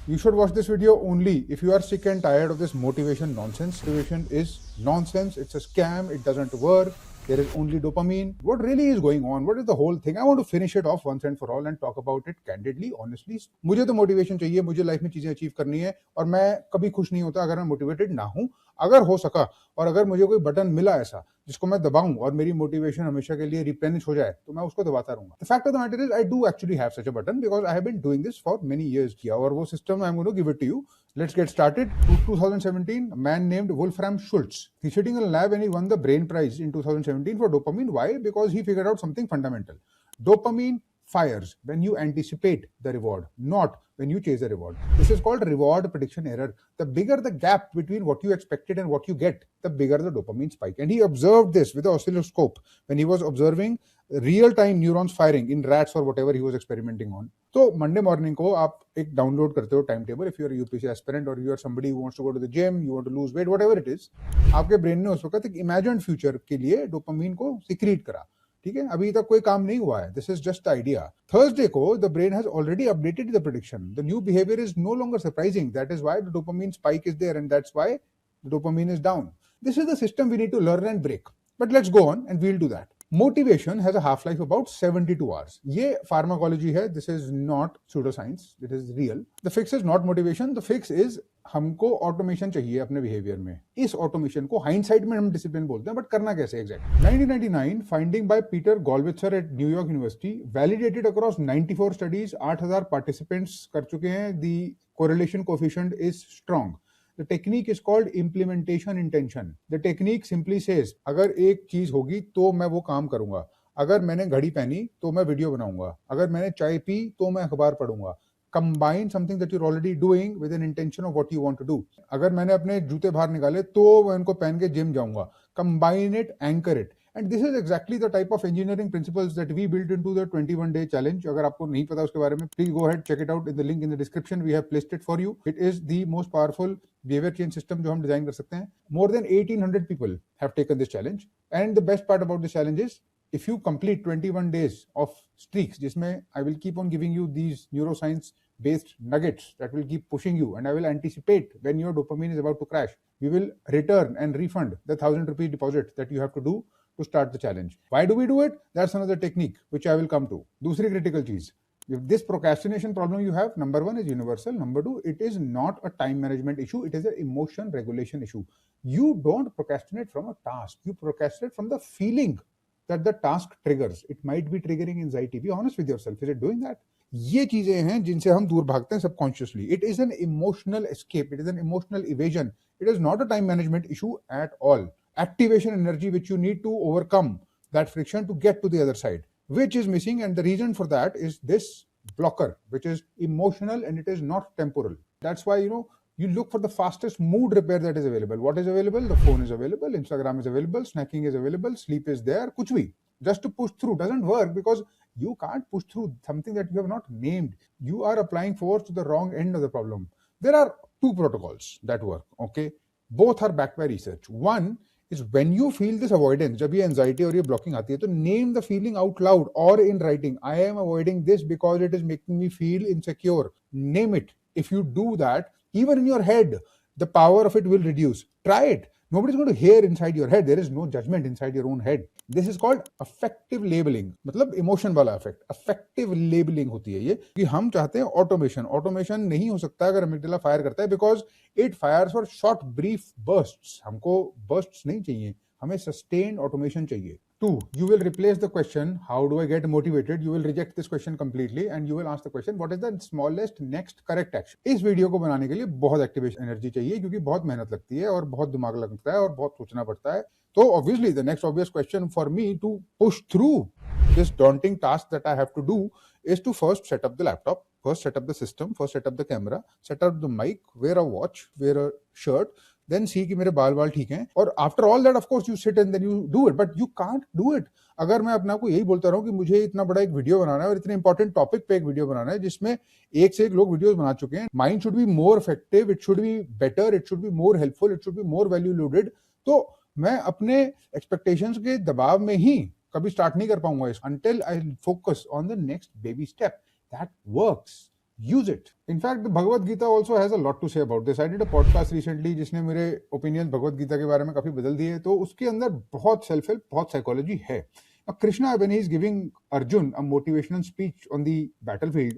You should watch this video only if you are sick and tired of this motivation nonsense. Motivation is nonsense. It's a scam. It doesn't work. There is only dopamine. What really is going on? What is the whole thing? I want to finish it off once and for all and talk about it candidly, honestly. मुझे तो motivation चाहिए, मुझे life में चीजें achieve करनी है और मैं कभी खुश नहीं होता अगर मैं मोटिवेटेड ना हूं। अगर हो सका और अगर मुझे कोई बटन मिला ऐसा जिसको मैं दबाऊं और मेरी मोटिवेशन हमेशा के लिए रिप्लेनिश हो जाए तो मैं उसको दबाता रहूंगा। The fact of the matter is I do actually have such a button because I have been doing this for many years किया और वो system I am going to give it to you. Let's get started. 2017, a man named Wolfram Schultz. He's sitting in a lab and he won the Brain Prize in 2017 for dopamine. Why? Because he figured out something fundamental. Dopamine fires when you anticipate the reward, not when you chase the reward. This is called reward prediction error. The bigger the gap between what you expected and what you get, the bigger the dopamine spike. And he observed this with the oscilloscope when he was observing real-time neurons firing in rats or whatever he was experimenting on. तो Monday morning को आप एक download करते हो time table, if you are UPSC aspirant और you are somebody who wants to go to the gym, you want to lose weight, whatever it is, आपके brain ने उस वक्त एक इमेजिन्ड फ्यूचर के लिए डोपामाइन को सीक्रेट करा। ठीक है, अभी तक कोई काम नहीं हुआ है, this is just idea. Thursday को the brain has already updated the prediction, the new behaviour is no longer surprising, that is why the dopamine spike is there and that's why the dopamine is down. This is the system we need to learn and break, but let's go on and we will do that. Motivation has a half-life about 72 hours. ये pharmacology है, this is not pseudoscience, it is real. The fix is not motivation, the fix is हमको automation चाहिए अपने behavior में। इस automation को hindsight में हम discipline बोलते हैं, but करना कैसे exactly? 1999 finding by Peter Gollwitzer at New York University validated across 94 studies, 8,000 participants कर चुके हैं, the correlation coefficient is strong. The technique is called implementation intention. The technique simply says, अगर एक चीज होगी तो मैं वो काम करूंगा, अगर मैंने घड़ी पहनी तो मैं वीडियो बनाऊंगा, अगर मैंने चाय पी तो मैं अखबार पढ़ूंगा। Combine something that you're already doing with an intention of what you want to do. अगर मैंने अपने जूते बाहर निकाले तो मैं उनको पहन के जिम जाऊंगा। Combine it, anchor it. And this is exactly the type of engineering principles that we built into the 21-day challenge. अगर आपको नहीं पता उसके बारे में, please go ahead, check it out in the link in the description. We have placed it for you. It is the most powerful behavior change system जो हम design कर सकते हैं। More than 1,800 people have taken this challenge. And the best part about this challenge is, if you complete 21 days of streaks, जिसमें I will keep on giving you these neuroscience based nuggets that will keep pushing you, and I will anticipate when your dopamine is about to crash. We will return and refund the 1,000 rupee deposit that you have to do to start the challenge. Why do we do it? That's another technique which I will come to. दूसरी critical चीज, if this procrastination problem you have, number one is universal, number two, it is not a time management issue, it is an emotion regulation issue. You don't procrastinate from a task, you procrastinate from the feeling that the task triggers. It might be triggering anxiety. Be honest with yourself, is it doing that? ये चीजें हैं जिनसे हम दूर भागते हैं subconsciously. It is an emotional escape, it is an emotional evasion, it is not a time management issue at all. Activation energy which you need to overcome that friction to get to the other side, which is missing, and the reason for that is this blocker, which is emotional and it is not temporal. That's why you look for the fastest mood repair that is available. What is available? The phone is available, Instagram is available, snacking is available, sleep is there, kuch bhi just to push through doesn't work, because you can't push through something that you have not named. You are applying force to the wrong end of the problem. There are two protocols that work, okay? Both are backed by research. One is when you feel this avoidance, जब ये anxiety और ये blocking आती है, तो name the feeling out loud or in writing. I am avoiding this because it is making me feel insecure. Name it. If you do that, even in your head, the power of it will reduce. Try it. Nobody's going to hear inside your head. There is no judgment inside your own head. This is called affective labeling. मतलब emotion वाला affect. Affective labeling होती है ये, कि हम चाहते हैं automation. Automation नहीं हो सकता अगर amygdala fire करता है, because it fires for short brief bursts. हमको bursts नहीं चाहिए, हमें sustained automation चाहिए. 2, you will replace the question, how do I get motivated? You will reject this question completely and you will ask the question, what is the smallest next correct action? इस video को बनाने के लिए बहुत activation energy चाहिए, क्योंकि बहुत मेहनत लगती है और बहुत दिमाग लगता है और बहुत सोचना पड़ता है। तो obviously the next obvious question for me to push through this daunting task that I have to do is to first set up the laptop, first set up the system, first set up the camera, set up the mic, wear a watch, wear a shirt, then see कि मेरे बाल ठीक हैं, और after all that of course you sit and then you do it, but you can't do it अगर मैं अपने आप को यही बोलता रहूं कि मुझे इतना बड़ा एक वीडियो बनाना है और इतने इंपॉर्टेंट टॉपिक पे एक वीडियो बनाना है जिसमें एक से एक लोग वीडियोस बना चुके हैं। Mind should be more effective, it should be better, it should be more helpful, it should be more value loaded. तो मैं अपने एक्सपेक्टेशंस के दबाव में ही कभी स्टार्ट नहीं कर पाऊंगा until I focus on the next baby step. That works. use it. In fact, the Bhagavad Gita also has a lot to say about this. I did a podcast recently जिसने मेरे opinion Bhagavad Gita के बारे में काफी बदल दिए, तो उसके अंदर बहुत सेल्फ हेल्प, बहुत साइकोलॉजी है. Now, Krishna, when he is giving Arjun a motivational speech on the battlefield,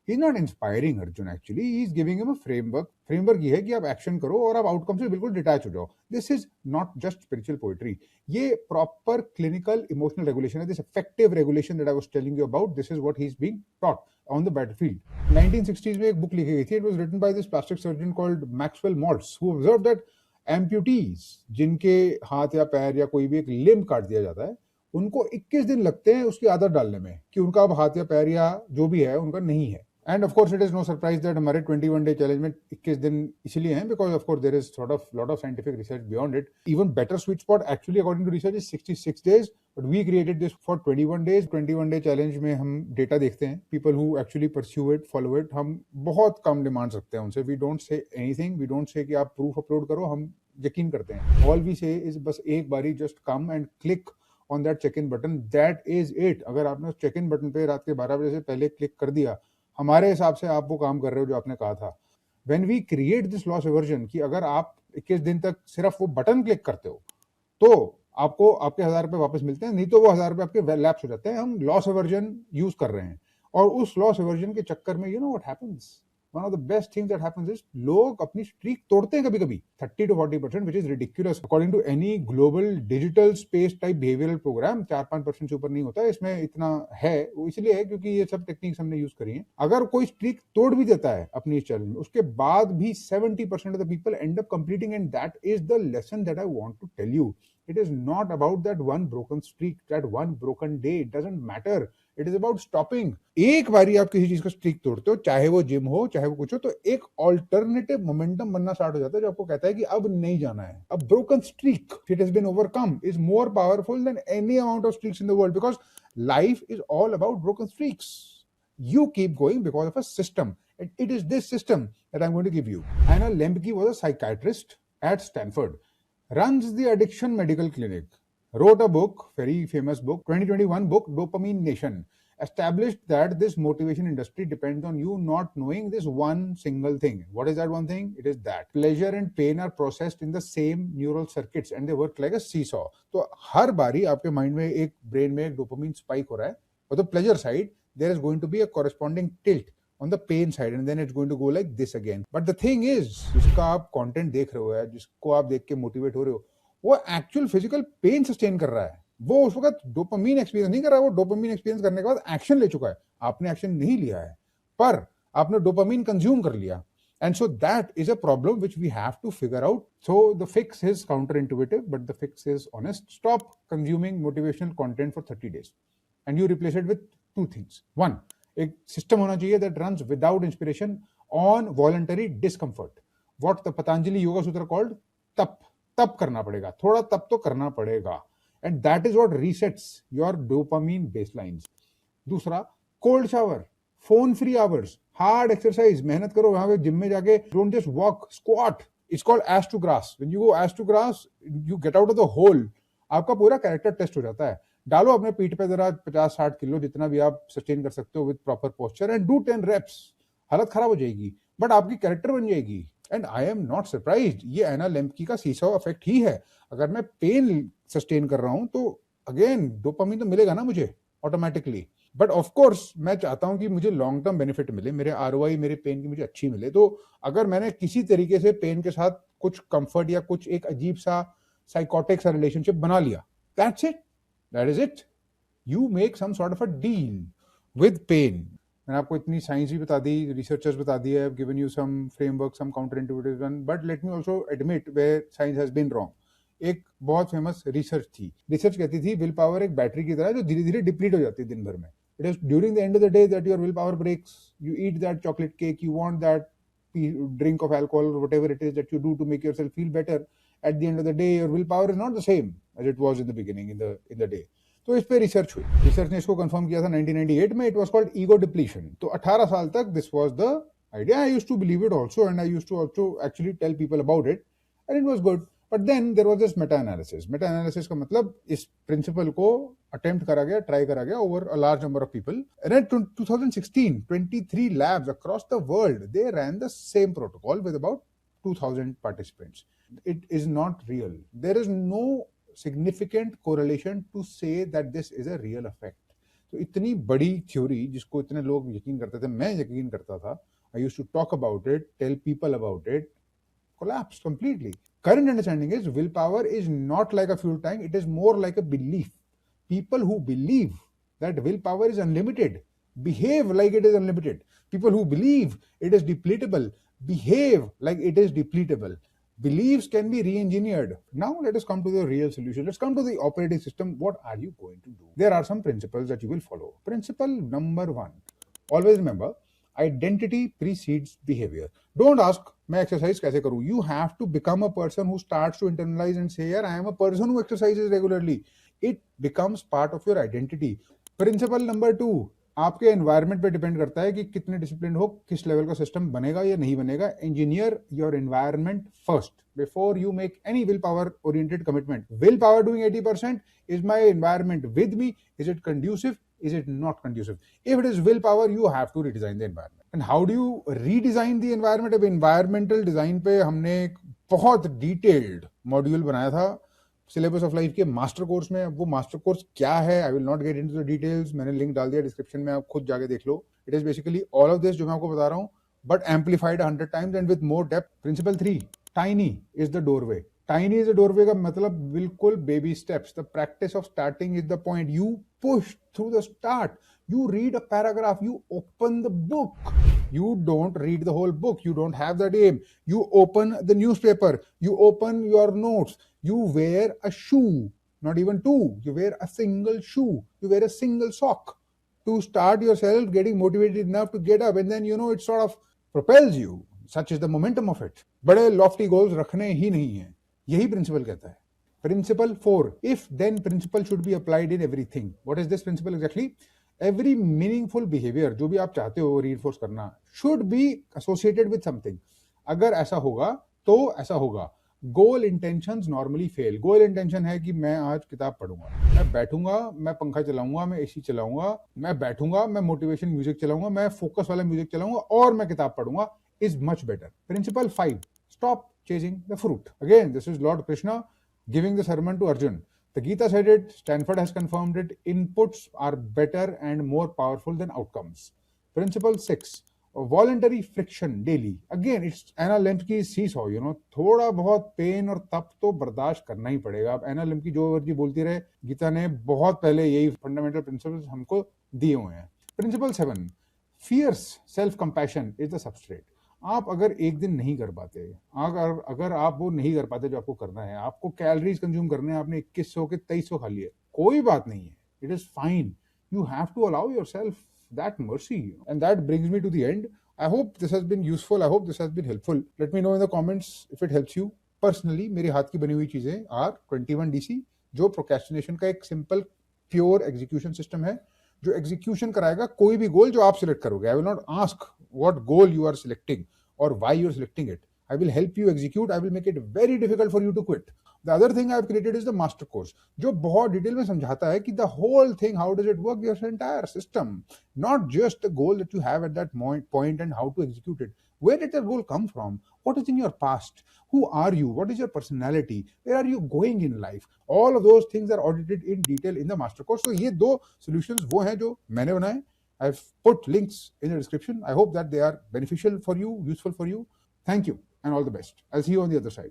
he's not inspiring Arjun actually. He's giving him a framework. Framework ये है कि आप एक्शन करो और आप आउटकम से बिल्कुल डिटैच हो जाओ. This is not just spiritual poetry. ये proper clinical emotional regulation है. This effective regulation that I was telling you about, this is what he's being taught on the battlefield. 1960s में एक book लिखी गई थी. It was written by this plastic surgeon called Maxwell Maltz, who observed that amputees, जिनके हाथ या पैर या कोई भी एक लिम्ब काट दिया जाता है, उनको 21 दिन लगते हैं उसकी आदत डालने में कि उनका अब हाथ या पैर या जो भी है उनका नहीं है. And of course it is no surprise that हमारे 21 डे चैलेंज में 21 दिन इसलिए हैं because of course there is lot of scientific research beyond it. Even better sweet spot actually according to research is 66 days, but we created this for 21 days. 21 day challenge में हम data देखते हैं, people who actually pursue it, follow it. हम बहुत कम demand रखते हैं उनसे. We don't say anything, we don't say कि आप प्रूफ अपलोड करो, हम यकीन करते हैं. ऑल वी से इज बस एक बारी just come and click on that check in button. That is it. अगर आपने उस चेक इन बटन पे रात के 12 बजे से पहले क्लिक कर दिया, हमारे हिसाब से आप वो काम कर रहे हो जो आपने कहा था. When we create this loss aversion कि अगर आप 21 दिन तक सिर्फ वो बटन क्लिक करते हो तो आपको आपके 1000 रुपए वापस मिलते हैं, नहीं तो वो 1000 रुपए आपके लैप्स हो जाते हैं. हम लॉस एवर्जन यूज कर रहे हैं और उस लॉस एवर्जन के चक्कर में you know what happens, one of the best things that happens is लोग अपनी स्ट्रीक तोड़ते हैं कभी कभी 30 to 40%, which is ridiculous according to any global digital space type behavioral program. 4-5% से ऊपर नहीं होता है. इसमें इतना है वो इसलिए है क्योंकि ये सब टेक्निक्स हमने यूज करी हैं. अगर कोई स्ट्रीक तोड़ भी देता है अपनी इस चैलेंज में, उसके बाद भी 70% of the people end up completing, and that is the lesson that I want to tell you. It is not about that one broken streak, that one broken day. It doesn't matter. It is about stopping. एक बारी आप किसी चीज का streak तोड़ते हो, चाहे वो जिम हो चाहे वो कुछ हो, तो एक ऑल्टरनेटिव मोमेंटम बनना स्टार्ट हो जाता है जो आपको कहता है कि अब नहीं जाना है. A broken streak, it has been overcome, is more powerful than any amount of streaks in the world, because life is all about broken streaks. You keep going because of a system, and it is this system that I'm going to give you. Anna Lembke was a psychiatrist at Stanford, runs the addiction medical clinic, wrote a book, very famous book, 2021 book, Dopamine Nation, established that this motivation industry depends on you not knowing this one single thing. What is that one thing? It is that pleasure and pain are processed in the same neural circuits and they work like a seesaw. तो हर बारी आपके mind में एक brain में एक dopamine spike हो रहा है, और the pleasure side there is going to be a corresponding tilt on the pain side, and then it's going to go like this again. But the thing is, जिसका आप content देख रहे हो या जिसको आप देख के मोटिवेट हो रहे हो, वो एक्चुअल फिजिकल पेन सस्टेन कर रहा है. वो उस वक्त डोपामिन एक्सपीरियंस नहीं कर रहा है. वो डोपामिन एक्सपीरियंस करने के बाद एक्शन ले चुका है. आपने एक्शन नहीं लिया है, पर आपने डोपामिन कंज्यूम कर लिया. And so that is a problem which we have to figure out. So the fix is counterintuitive, but the fix is honest. Stop consuming motivational content for 30 days. And you replace it with two things. One, एक system होना चाहिए that runs without inspiration on voluntary discomfort. What the Patanjali Yoga Sutra called तप करना पड़ेगा, थोड़ा तप तो करना पड़ेगा. And that is what resets your dopamine baselines. दूसरा, cold shower, phone free hours, hard exercise, मेहनत करो. वहां पे जिम में जाके don't just walk, squat. It's called ass to grass. When you go ass to grass, you get out of the hole. आपका पूरा character test हो जाता है. डालो अपने पीठ पे जरा 50-60 किलो, जितना भी आप सस्टेन कर सकते हो with proper posture, and do 10 reps. हालत खराब हो जाएगी बट आपकी कैरेक्टर बन जाएगी. And I am not surprised, ये एना लेम्की का सीसॉ इफेक्ट ही है. अगर मैं पेन सस्टेन कर रहा हूं तो अगेन डोपामिन तो मिलेगा ना मुझे ऑटोमेटिकली. बट ऑफ कोर्स मैं चाहता हूं कि मुझे लॉन्ग टर्म बेनिफिट मिले, मेरे आरओआई मेरे पेन की मुझे अच्छी मिले. तो अगर मैंने किसी तरीके से पेन के साथ कुछ कंफर्ट या कुछ एक अजीब सा साइकोटिक सा रिलेशनशिप बना लिया, that's it, that is it. You make some sort of a deal with pain. मैंने आपको इतनी साइंस भी बता दी, रिसर्चर्स बता दी है, given you some framework, some counterintuitive one, but let me also admit where science has been wrong. एक बहुत फेमस रिसर्च थी. रिसर्च कहती थी विल पावर एक बैटरी की तरह जो धीरे धीरे डिप्लीट हो जाती है दिन भर में. It is during the end of the day that your willpower breaks. You eat that chocolate cake, you want that drink of alcohol or whatever it is that you do to make yourself feel better. At the end of the day, your willpower is not the same as it was in the beginning in the day. तो इस पे research हुई. Research ने इसको confirm किया था 1998 में. It was called ego depletion. तो 18 साल तक this was the idea. I used to believe it also, and I used to also actually tell people about it, and it was good. But then there was this meta-analysis. Meta-analysis का मतलब इस principle को attempt करा गया, try करा गया over a large number of people. And in 2016, 23 labs across the world, they ran the same protocol with about 2,000 participants. It is not real. There is no significant correlation to say that this is a real effect. तो इतनी बड़ी theory जिसको इतने लोग यकीन करते थे, मैं यकीन करता था, I used to talk about it, tell people about it, collapsed completely. Current understanding is willpower is not like a fuel tank, it is more like a belief. People who believe that willpower is unlimited behave like it is unlimited. People who believe it is depletable behave like it is depletable. Beliefs can be re-engineered. Now let us come to the real solution. Let's come to the operating system. What are you going to do? There are some principles that you will follow. Principle number 1. Always remember, identity precedes behavior. Don't ask, मैं exercise कैसे करूँ? You have to become a person who starts to internalize and say, I am a person who exercises regularly. It becomes part of your identity. Principle number 2. आपके environment पे depend करता है कि कितने discipline हो, किस लेवल का system बनेगा या नहीं बनेगा. Engineer your environment first before you make any will power oriented commitment. Will power doing 80%, is my environment with me, is it conducive, is it not conducive? If it is willpower, you have to redesign the environment. And how do you redesign the environment? अब environmental design पे हमने एक बहुत detailed module बनाया था syllabus of life के master course में. अब वो मास्टर कोर्स क्या है, I will not get into the details, मैंने लिंक डाल दिया डिस्क्रिप्शन में, आप खुद जाके देख लो. It is basically all of this जो मैं आपको बता रहा हूँ, but amplified 100 times and with more depth. Principle 3, tiny is the doorway. Tiny is the doorway का मतलब बिल्कुल baby steps. The practice of starting is the point. You push through the start. You read a paragraph, you open the book. You don't read the whole book. You don't have that aim. You open the newspaper. You open your notes. You wear a shoe, not even two. You wear a single shoe. You wear a single sock to start yourself getting motivated enough to get up. And then, it sort of propels you. Such is the momentum of it. बड़े lofty goals रखने ही नहीं है. यही principle कहता है. Principle 4. If then principle should be applied in everything. What is this principle exactly? Every meaningful behavior जो भी आप चाहते हो reinforce करना should be associated with something. अगर ऐसा होगा तो ऐसा होगा. Goal intentions normally fail. Goal intention है कि मैं आज किताब पढ़ूंगा, मैं बैठूंगा, मैं पंखा चलाऊंगा, मैं एसी चलाऊंगा, मैं बैठूंगा, मैं मोटिवेशन म्यूजिक चलाऊंगा, मैं फोकस वाला म्यूजिक चलाऊंगा और मैं किताब पढ़ूंगा, is much better. Principle 5. Stop chasing the fruit. Again, this is Lord Krishna giving the sermon to Arjun. The Gita said it, Stanford has confirmed it, inputs are better and more powerful than outcomes. Principle 6, voluntary friction daily. Again, it's Anna Lemp की seesaw, थोड़ा बहुत pen और तप तो बर्दाश्त करना ही पड़ेगा. अब एना लेम्प की जो वर्जी बोलती रहे, गीता ने बहुत पहले यही फंडामेंटल प्रिंसिपल्स हमको दिए हुए हैं. Principle 7, fierce self-compassion is the substrate. आप अगर एक दिन नहीं कर पाते, अगर आप वो नहीं कर पाते जो आपको करना है, आपको कैलोरीज कंज्यूम करने हैं, आपने 2100 के 2300 खा लिए, कोई बात नहीं है. It is fine. You have to allow yourself that mercy. And that brings me to the end. I hope this has been useful. I hope this has been helpful. Let me know in the comments if it helps you. Personally मेरे हाथ की बनी हुई चीजें are 21DC, जो procrastination का एक simple pure execution system है, जो एग्जीक्यूशन कराएगा कोई भी गोल जो आप सिलेक्ट करोगे. आई will not ask what goal you are selecting or why you are selecting it. I will help you execute. I will make it very difficult for you to quit. The other thing I have created is the master course, जो बहुत detail में समझाता है कि the whole thing, how does it work, your entire system, not just the goal that you have at that point and how to execute it. Where did that goal come from? What is in your past? Who are you? What is your personality? Where are you going in life? All of those things are audited in detail in the master course. So ये दो solutions वो हैं जो मैंने बनाए. I've put links in the description. I hope that they are beneficial for you, useful for you. Thank you and all the best. I'll see you on the other side.